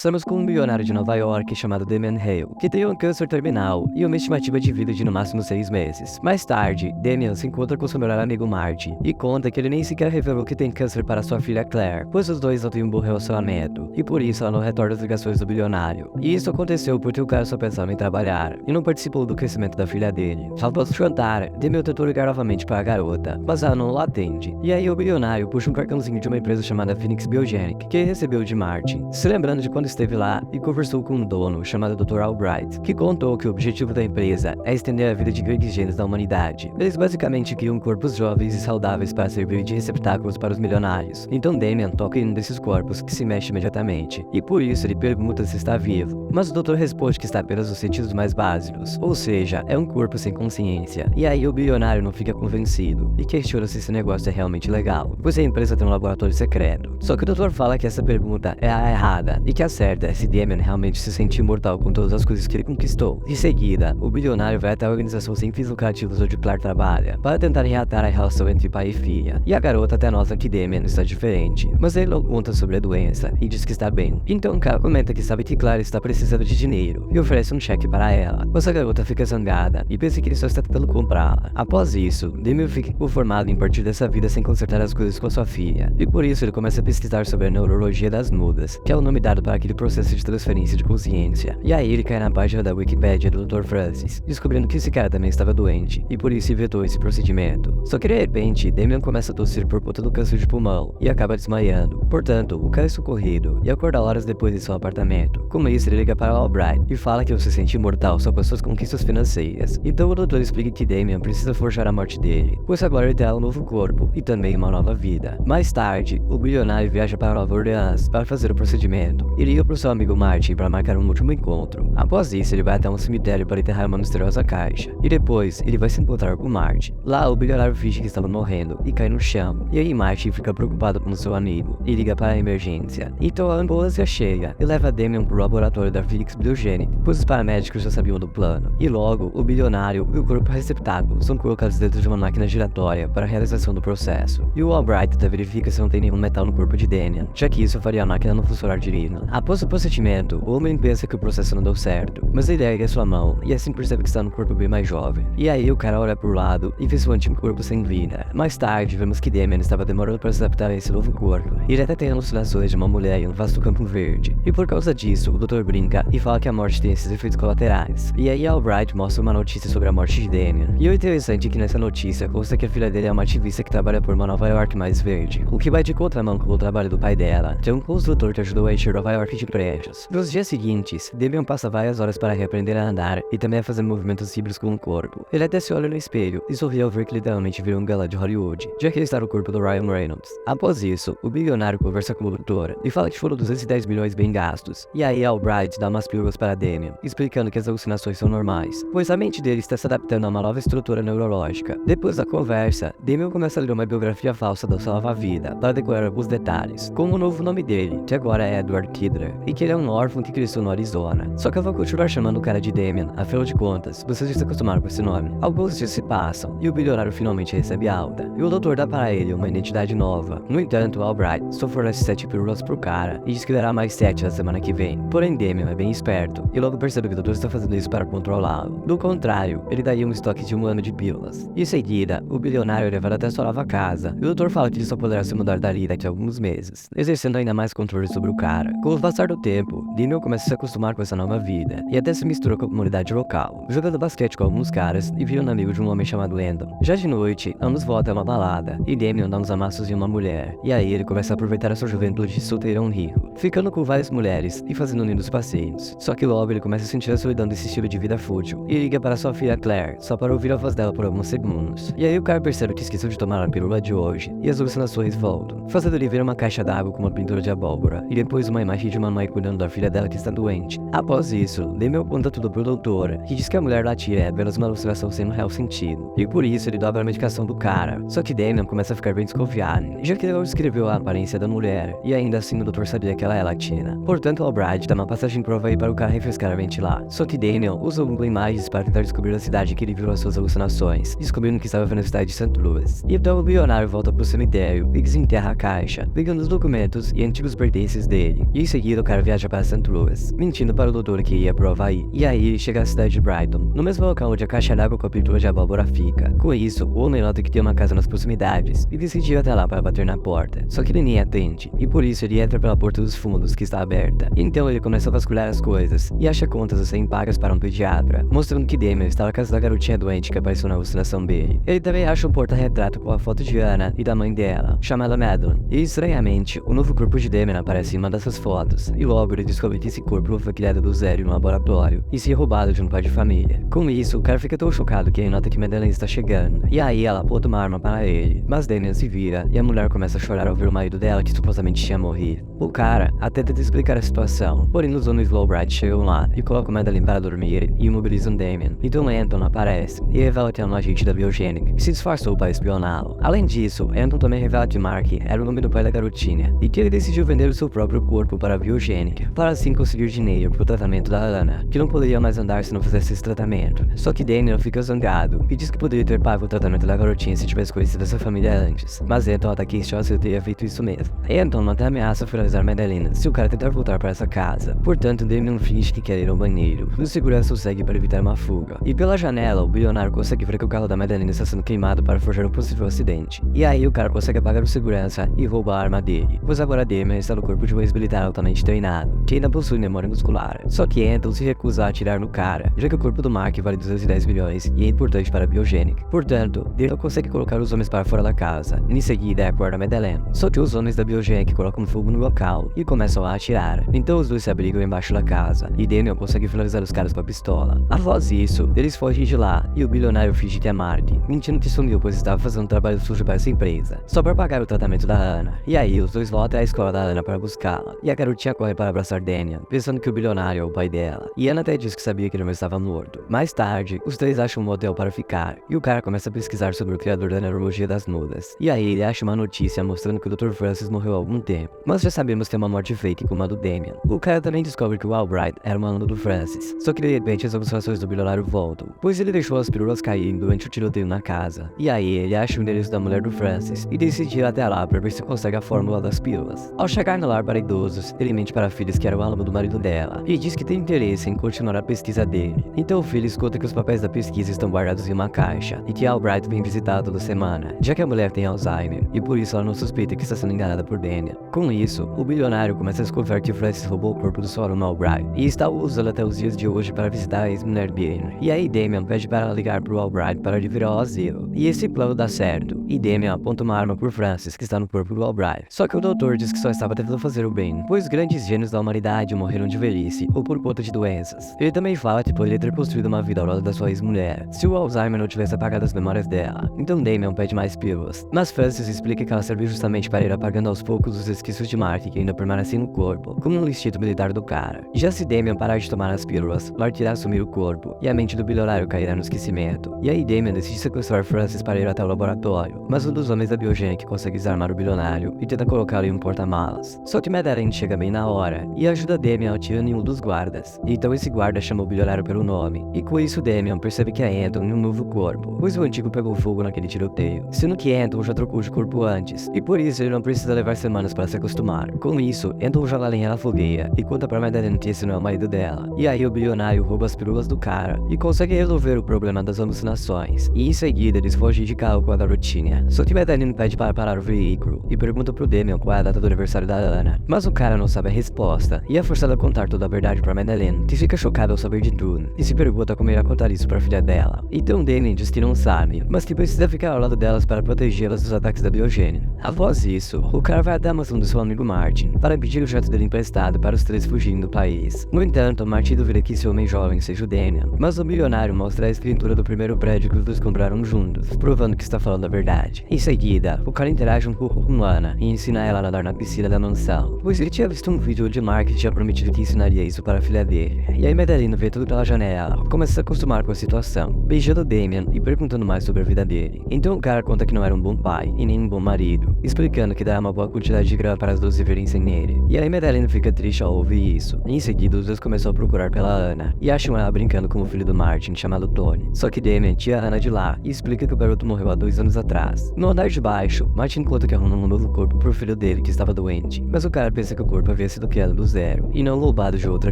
Estamos com um bilionário de Nova York chamado Damian Hale, que tem um câncer terminal e uma estimativa de vida de no máximo 6 meses. Mais tarde, Damian se encontra com seu melhor amigo Marty e conta que ele nem sequer revelou que tem câncer para sua filha Claire, pois os dois não têm um bom relacionamento, e por isso ela não retorna as ligações do bilionário. E isso aconteceu porque o cara só pensava em trabalhar e não participou do crescimento da filha dele. Após o jantar, Damian tentou ligar novamente para a garota, mas ela não o atende. E aí o bilionário puxa um cartãozinho de uma empresa chamada Phoenix Biogenic, que ele recebeu de Marty, se lembrando de quando esteve lá e conversou com um dono chamado Dr. Albright, que contou que o objetivo da empresa é estender a vida de grandes genes da humanidade. Eles basicamente criam corpos jovens e saudáveis para servir de receptáculos para os milionários. Então Damian toca em um desses corpos, que se mexe imediatamente, e por isso ele pergunta se está vivo. Mas o doutor responde que está apenas nos sentidos mais básicos, ou seja, é um corpo sem consciência. E aí o bilionário não fica convencido e questiona se esse negócio é realmente legal, pois a empresa tem um laboratório secreto. Só que o doutor fala que essa pergunta é a errada e que a certa é se Damian realmente se sente imortal com todas as coisas que ele conquistou. Em seguida, o bilionário vai até a organização sem fins lucrativos onde Claire trabalha, para tentar reatar a relação entre pai e filha. E a garota até nota que Damian está diferente, mas ele não conta sobre a doença e diz que está bem. Então o cara comenta que sabe que Claire está precisando de dinheiro e oferece um cheque para ela, mas a garota fica zangada e pensa que ele só está tentando comprá-la. Após isso, Damian fica conformado em partir dessa vida sem consertar as coisas com sua filha, e por isso ele começa a pesquisar sobre a neurologia das mudas, que é o nome dado para aquele processo de transferência de consciência. E aí ele cai na página da Wikipedia do Dr. Francis, descobrindo que esse cara também estava doente, e por isso inventou esse procedimento. Só que de repente, Damian começa a tossir por conta do câncer de pulmão, e acaba desmaiando. Portanto, o cara é socorrido, e acorda horas depois em seu apartamento. Com isso, ele liga para Albright, e fala que ele se sente imortal só com suas conquistas financeiras. Então o doutor explica que Damian precisa forjar a morte dele, pois agora ele terá um novo corpo, e também uma nova vida. Mais tarde, o bilionário viaja para Nova Orleans para fazer o procedimento, e liga para o seu amigo Marty para marcar um último encontro. Após isso, ele vai até um cemitério para enterrar uma misteriosa caixa, e depois ele vai se encontrar com Marty. Lá, o bilionário finge que estava morrendo e cai no chão, e aí Marty fica preocupado com seu amigo e liga para a emergência. Então a ambulância chega e leva Damian para o laboratório da Phoenix Biogenic, pois os paramédicos já sabiam do plano. E logo, o bilionário e o corpo receptáculo são colocados dentro de uma máquina giratória para a realização do processo. E o Albright até verifica se não tem nenhum metal no corpo de Damian, já que isso faria a máquina não funcionar direito. Após o procedimento, o homem pensa que o processo não deu certo, mas ele ergue a sua mão e assim percebe que está no corpo bem mais jovem. E aí o cara olha pro lado e vê seu antigo corpo sem vida. Mais tarde, vemos que Damian estava demorando para se adaptar a esse novo corpo. Ele até tem alucinações de uma mulher em um vasto campo verde. E por causa disso, o doutor brinca e fala que a morte tem esses efeitos colaterais. E aí Albright mostra uma notícia sobre a morte de Damian. E o interessante é que nessa notícia consta que a filha dele é uma ativista que trabalha por uma Nova York mais verde, o que vai de contramão com o trabalho do pai dela, que é um construtor que ajudou a encher Nova York de prédios. Nos dias seguintes, Damian passa várias horas para reaprender a andar e também a fazer movimentos simples com o corpo. Ele até se olha no espelho e sorri ao ver que literalmente virou um galã de Hollywood, já que ele está no corpo do Ryan Reynolds. Após isso, o bilionário conversa com o doutor e fala que foram 210 milhões bem gastos. E aí Albright dá umas pílulas para Damian, explicando que as alucinações são normais, pois a mente dele está se adaptando a uma nova estrutura neurológica. Depois da conversa, Damian começa a ler uma biografia falsa da sua nova vida, para decorar alguns detalhes, como o novo nome dele, que agora é Edward Kidder, e que ele é um órfão que cresceu no Arizona. Só que eu vou continuar chamando o cara de Damian, afinal de contas, vocês já se acostumaram com esse nome. Alguns dias se passam, e o bilionário finalmente recebe alta, e o doutor dá para ele uma identidade nova. No entanto, Albright só fornece 7 pílulas pro cara, e diz que dará mais 7 na semana que vem. Porém, Damian é bem esperto, e logo percebe que o doutor está fazendo isso para controlá-lo. Do contrário, ele daria um estoque de 1 ano de pílulas. Em seguida, o bilionário é levado até sua nova casa, e o doutor fala que ele só poderá se mudar dali daqui a alguns meses, exercendo ainda mais controle sobre o cara. Com o passar do tempo, Damian começa a se acostumar com essa nova vida, e até se mistura com a comunidade local, jogando basquete com alguns caras e virando amigo de um homem chamado Landon. Já de noite, ambos voltam a uma balada, e Damian dá uns amassos em uma mulher, e aí ele começa a aproveitar a sua juventude solteirão rico, ficando com várias mulheres e fazendo lindos passeios. Só que logo ele começa a sentir a solidão desse estilo de vida fútil, e liga para sua filha Claire, só para ouvir a voz dela por alguns segundos. E aí o cara percebe que esqueceu de tomar a pílula de hoje, e as alucinações voltam, fazendo ele ver uma caixa d'água com uma pintura de abóbora, e depois uma imagem de uma mãe cuidando da filha dela que está doente. Após isso, Damian conta tudo pro doutor, que diz que a mulher da tia é apenas uma alucinação sem um real sentido, e por isso ele dobra a medicação do cara. Só que Damian começa a ficar bem desconfiado, já que ele não descreveu a aparência da mulher, e ainda assim o doutor sabia que ela é latina. Portanto, Albright dá uma passagem prova aí para o cara refrescar a mente lá. Só que Damian usa Google Imagens para tentar descobrir a cidade que ele viu as suas alucinações, descobrindo que estava vendo a cidade de St. Louis. E então o bilionário volta pro cemitério e desenterra a caixa, pegando os documentos e antigos pertences dele. E em seguida seguida, o cara viaja para St. Louis, mentindo para o doutor que ia pro Havaí. E aí, chega à cidade de Brighton, no mesmo local onde a caixa d'água com a pintura de abóbora fica. Com isso, o homem nota que tem uma casa nas proximidades e decide ir até lá para bater na porta. Só que ele nem atende, e por isso ele entra pela porta dos fundos, que está aberta. Então ele começa a vasculhar as coisas e acha contas a serem pagas para um pediatra, mostrando que Damien está na casa da garotinha doente que apareceu na alucinação dele. Ele também acha um porta-retrato com a foto de Anna e da mãe dela, chamada Madeline. E estranhamente, o novo corpo de Damien aparece em uma dessas fotos, e logo ele descobre que esse corpo foi criado do zero no laboratório e se roubado de um pai de família. Com isso, o cara fica tão chocado que ele nota que Madeline está chegando, e aí ela aponta uma arma para ele, mas Damien se vira e a mulher começa a chorar ao ver o marido dela que supostamente tinha morrido. O cara até tenta explicar a situação, porém os homens Lowbright chegam lá e colocam Madeline para dormir e imobilizam Damien. Então Anton aparece e revela que é um agente da Biogenic que se disfarçou para espioná-lo. Além disso, Anton também revela que Mark era o nome do pai da garotinha e que ele decidiu vender o seu próprio corpo para a Biogenic, para assim conseguir dinheiro para o tratamento da Anna, que não poderia mais andar se não fizesse esse tratamento. Só que Daniel fica zangado e diz que poderia ter pago o tratamento da garotinha se tivesse conhecido essa família antes, mas Anton ataca que Chelsea teria feito isso mesmo. Anton até ameaça finalizar Madeline se o cara tentar voltar para essa casa. Portanto, Damien finge que quer ir ao banheiro. O segurança o segue para evitar uma fuga. E pela janela, o bilionário consegue ver que o carro da Madeline está sendo queimado para forjar um possível acidente. E aí o cara consegue apagar o segurança e rouba a arma dele, pois agora Damien está no corpo de um ex-militar altamente treinado, que ainda possui memória muscular. Só que Anton se recusa a atirar no cara, já que o corpo do Mark vale 210 milhões e é importante para a Biogenic. Portanto, Daniel consegue colocar os homens para fora da casa, e em seguida acorda Madeline. Só que os homens da Biogenic colocam fogo no local e começam a atirar. Então os dois se abrigam embaixo da casa, e Daniel consegue finalizar os caras com a pistola. Após isso, eles fogem de lá, e o bilionário finge que é Mark, mentindo que sumiu pois estava fazendo um trabalho sujo para essa empresa, só para pagar o tratamento da Anna. E aí, os dois voltam à escola da Anna para buscá-la, e a garotinha corre para abraçar Daniel, pensando que o bilionário é o pai dela. E Anna até diz que sabia que ele não estava morto. Mais tarde, os três acham um motel para ficar, e o cara começa a pesquisar sobre o criador da neurologia das nudas. E aí ele acha uma notícia mostrando que o Dr. Francis morreu há algum tempo, mas já sabemos que é uma morte fake como a do Damien. O cara também descobre que o Albright era um aluno do Francis, só que de repente as observações do bilionário voltam, pois ele deixou as pílulas caírem durante o tiroteio na casa. E aí ele acha o endereço da mulher do Francis e decide ir até lá para ver se consegue a fórmula das pílulas. Ao chegar no lar para idosos, ele mente para Phyllis que era o aluno do marido dela e diz que tem interesse em continuar a pesquisa dele. Então Phyllis conta que os papéis da pesquisa estão guardados em uma caixa e que Albright vem visitá-la toda semana, já que a mulher tem Alzheimer e por isso ela não suspeita que está sendo enganada por Daniel. Com isso, o bilionário começa a descobrir que Francis roubou o corpo do seu aluno Albright e está usando até os dias de hoje para visitar a ex-mulher dele. E aí Damien pede para ela ligar pro Albright para ele vir ao asilo. E esse plano dá certo, e Damien aponta uma arma por Francis, que está no corpo do Albright. Só que o doutor diz que só estava tentando fazer o bem, pois grandes gênios da humanidade morreram de velhice ou por conta de doenças. Ele também fala que poderia ter construído uma vida ao lado da sua ex-mulher, se o Alzheimer não tivesse apagado as memórias dela. Então Damien pede mais pílulas, mas Francis explica que ela serviu justamente para ir apagando aos poucos os resquícios de Mark que ainda permanecem no corpo, como no instinto militar do cara. Já se Damien parar de tomar as pílulas, Mark irá assumir o corpo, e a mente do bilionário cairá no esquecimento. E aí Damien decide sequestrar Francis para ir até o laboratório, mas um dos homens da Biogenic consegue desarmar o bilionário e tenta colocá-lo em um porta-malas. Só que Madeline chega bem na hora e ajuda Damien atirando em um dos guardas. Então esse guarda chama o bilionário pelo nome, e com isso Damien percebe que é Anton em um novo corpo, pois o antigo pegou fogo naquele tiroteio, sendo que Anton já trocou de corpo antes, e por isso ele não precisa levar semanas para se acostumar. Com isso, Anton joga a lenha na fogueira e conta pra Madeline que esse não é o marido dela. E aí o bilionário rouba as pílulas do cara e consegue resolver o problema das alucinações. E em seguida eles fogem de carro com a garotinha. Só que Madeline pede para parar o veículo e pergunta pro Damien qual é a data do aniversário da Anna. Mas o cara não sabe a resposta e é forçado a contar toda a verdade pra Madeline, que fica chocada ao saber de tudo e se pergunta como irá contar isso pra filha dela. Então Damien diz que não sabe, mas que precisa ficar ao lado delas para protegê-las dos ataques da Biogênia. Após isso, o cara vai até a mansão do seu amigo Martin para pedir o jato dele emprestado para os três fugirem do país. No entanto, Martin duvida que esse homem jovem seja o Daniel, mas o milionário mostra a escritura do primeiro prédio que os dois compraram juntos, provando que está falando a verdade. Em seguida, o cara interage um pouco com Anna e ensina ela a nadar na piscina da mansão, pois ele tinha visto um vídeo onde Mark tinha prometido que ensinaria isso para a filha dele. E aí Madeline vê tudo pela janela, começa a se acostumar com a situação, beijando Damien e perguntando mais sobre a vida dele. Então o cara conta que não era um bom pai e nem um bom marido, explicando que dá uma boa quantidade de grana para as duas viverem sem nele. E aí Madeline fica triste ao ouvir isso. Em seguida, os dois começam a procurar pela Anna e acham ela brincando com o filho do Martin, chamado Tony. Só que Damien tira a Anna de lá e explica que o garoto morreu há 2 anos atrás. No andar de baixo, Martin conta que arrumou um novo corpo pro filho dele que estava doente, mas o cara pensa que o corpo é havia sido criado do zero e não roubado de outra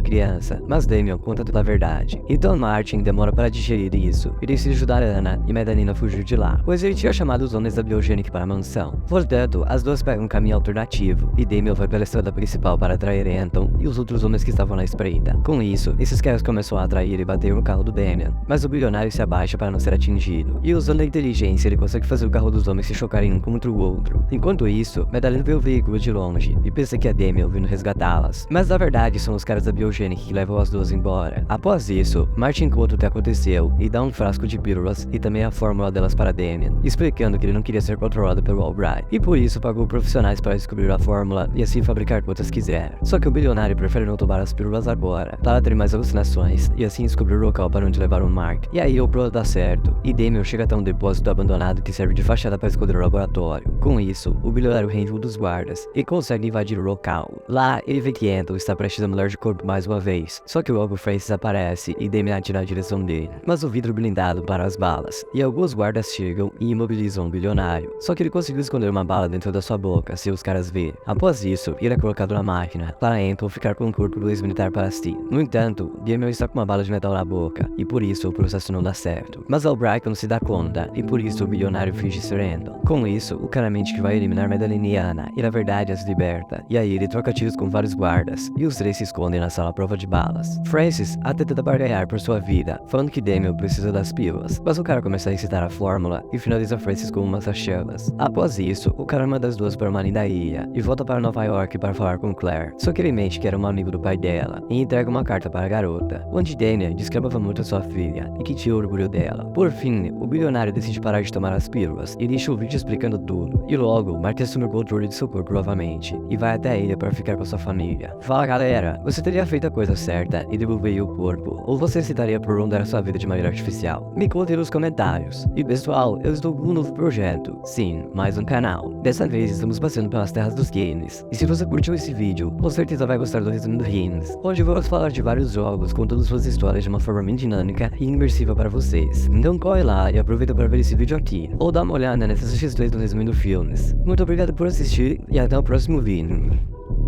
criança, mas Damian conta toda a verdade. Então Martin demora para digerir isso e decide ajudar Anna e Madalena a fugir de lá, pois ele tinha chamado os homens da Biogenic para a mansão. Portanto, as duas pegam um caminho alternativo e Damian vai pela estrada principal para atrair Anton e os outros homens que estavam na espreita. Com isso, esses caras começam a atrair e bater no carro do Damian, mas o bilionário se abaixa para não ser atingido, e usando a inteligência ele consegue fazer o carro dos homens se chocarem um contra o outro. Enquanto isso, Madalena vê o veículo de longe e pensa que é Damian vindo resgatá-las, mas na verdade são os caras da Biogenic que levam as duas embora. Após isso, Martin conta o que aconteceu e dá um frasco de pílulas e também a fórmula delas para Damian, explicando que ele não queria ser controlado pelo Albright, e por isso pagou profissionais para descobrir a fórmula e assim fabricar quantas quiser. Só que o bilionário prefere não tomar as pílulas agora, para ter mais alucinações e assim descobrir o local para onde levar o Mark. E aí o plano dá certo, e Damian chega até um depósito abandonado que serve de fachada para esconder o laboratório. Com isso, o bilionário rende um dos guardas e consegue invadir o local. Lá, ele vê que Anton está prestes a mudar de corpo mais uma vez, só que logo Francis aparece e Damian atira na direção dele, mas o vidro blindado para as balas, e alguns guardas chegam e imobilizam o bilionário, só que ele conseguiu esconder uma bala dentro da sua boca se os caras verem. Após isso, ele é colocado na máquina, para Anton ficar com o corpo do ex-militar para si. No entanto, Damian está com uma bala de metal na boca, e por isso o processo não dá certo. Mas Albright não se dá conta, e por isso o bilionário finge ser Anton. Com isso, o cara mente que vai eliminar Madalena e Anna, e na verdade as liberta. E aí ele troca tiros com vários guardas, e os três se escondem na sala à prova de balas. Francis até tenta barganhar por sua vida, falando que Damian precisa das pílulas, mas o cara começa a recitar a fórmula e finaliza Francis com umas chamas. Após isso, o cara manda as duas para uma linda ilha, e volta para Nova York para falar com Claire, só que ele mente que era um amigo do pai dela, e entrega uma carta para a garota, onde Damian diz que amava muito a sua filha, e que tinha orgulho dela. Por fim, o bilionário decide parar de tomar as pílulas, e deixa o vídeo explicando tudo, e logo, Mark assume o controle de seu corpo novamente, e vai até a ilha para ficar com sua família. Fala galera, você teria feito a coisa certa e devolveria o corpo, ou você citaria por onde era sua vida de maneira artificial? Me conte nos comentários. E pessoal, eu estou com um novo projeto, sim, mais um canal. Dessa vez estamos passeando pelas terras dos games, e se você curtiu esse vídeo, com certeza vai gostar do resumo do Games, onde vamos falar de vários jogos contando suas histórias de uma forma bem dinâmica e imersiva para vocês. Então corre lá e aproveita para ver esse vídeo aqui, ou dá uma olhada nessas sugestões do resumo do Filmes. Muito obrigado por assistir e até o próximo vídeo.